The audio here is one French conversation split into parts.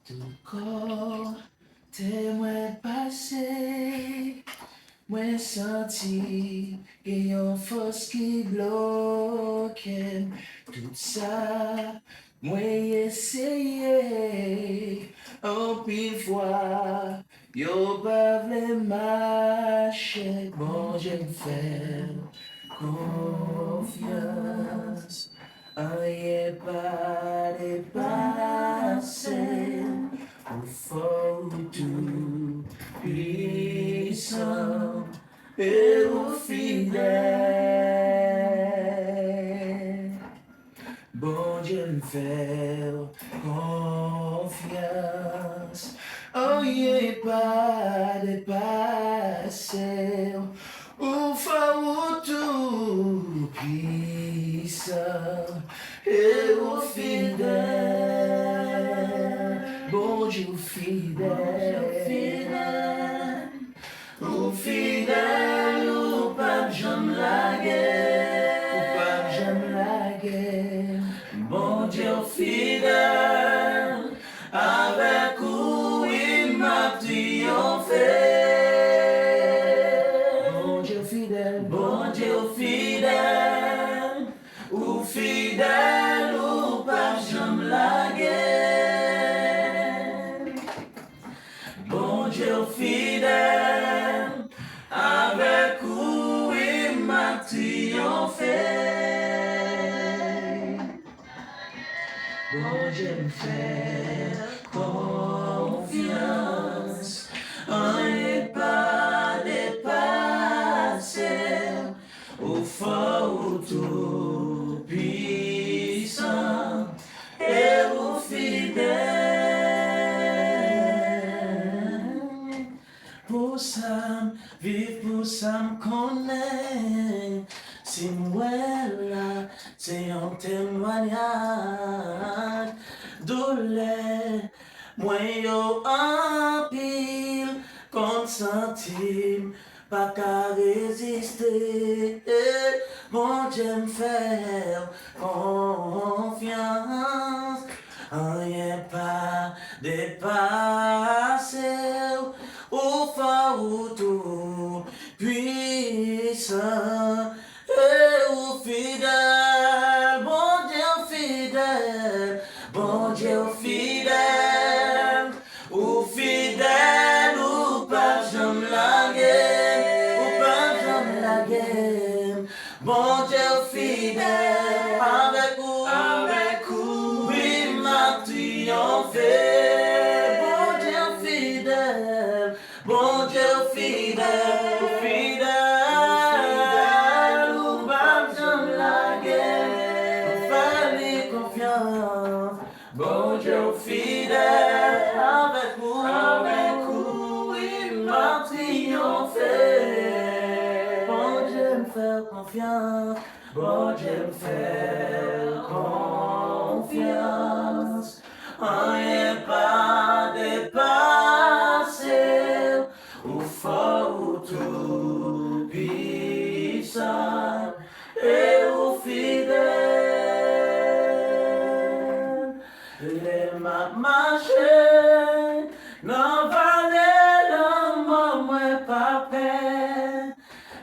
Tout corps, témoin passé, moi senti qu'il y a une force qui bloque. Tout ça, moi essayé, en pile fois, yo pas voulu marcher. Bon, j'aime faire confiance. Rien pas dépassé, au fort tout puissant et au fidèle. Bon Dieu me fait confiance, rien pas dépassé, au fort tout puissant et au fidèle. Bon Dieu fidèle, au fidèle, au pas jamais la guerre, au pas jamais la guerre. Bon Dieu fidèle, avec où il m'a triomphé. Bon Dieu fidèle, bon Dieu fidèle, ou fidèle, ou pas jamais la guerre. Bon Dieu fidèle, avec où il m'a triomphé. Bon Dieu me fait confiance, rien pas dépassé, au fort tout puissant et au fidèle. Pour ça, vivre pour ça me connaît. Si moi là, c'est un témoignage douleur. Moi yo en pile, consentime, pas qu'à résister. Bon Dieu me faire confiance, rien pas dépassé, au fort tout puissant et au fidèle. Bon Dieu fidèle, bon Dieu fidèle, au fidèle, ou pas jamais la guerre, ou pas jamais la guerre. Bon Dieu fidèle, avec où il m'a triomphé. Bon Dieu fidèle, bon Dieu fidèle, fidèle, ou pas jamais la guerre. Fais-lui confiance, bon Dieu fidèle, avec où il m'a triomphé. Bon Dieu me fait confiance, bon Dieu me fait confiance, rien pas dépassé, au fort tout puissant et au fidèle. Les m'a marché, n'en valait le moment pas peine,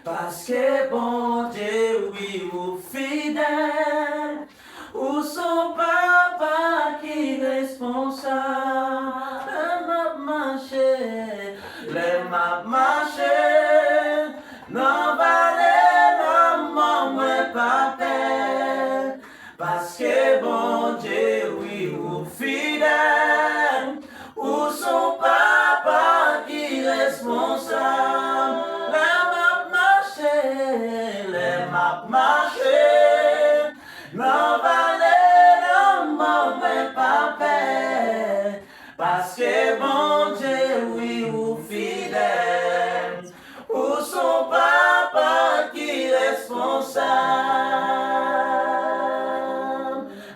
parce que bon Dieu, oui, ou fidèle, ou son papa qui responsable. Les m'a marché, n'en valait le moment pas peine, parce que bon Dieu, oui, ou fidèle, ou son papa qui responsable. Les m'a marché, n'en valait le moment pas peine, parce que bon Dieu, oui, ou fidèle, ou son papa qui responsable.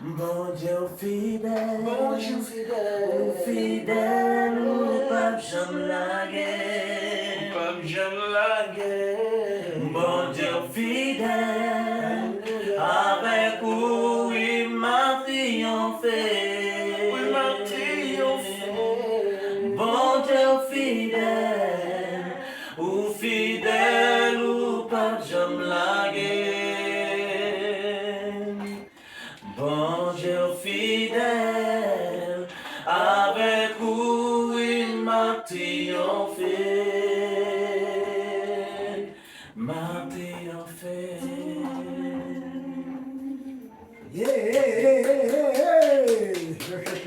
Bon Dieu fidèle, bon Dieu fidèle, ou pas jamais la guerre, pas jamais la guerre. Bon Dieu fidèle, avec où il m'a triomphé. la guerre. Bon Dieu fidèle, avec vous il m'a triomphé. M'a triomphé. Yeah, hey, hey, hey, hey, hey.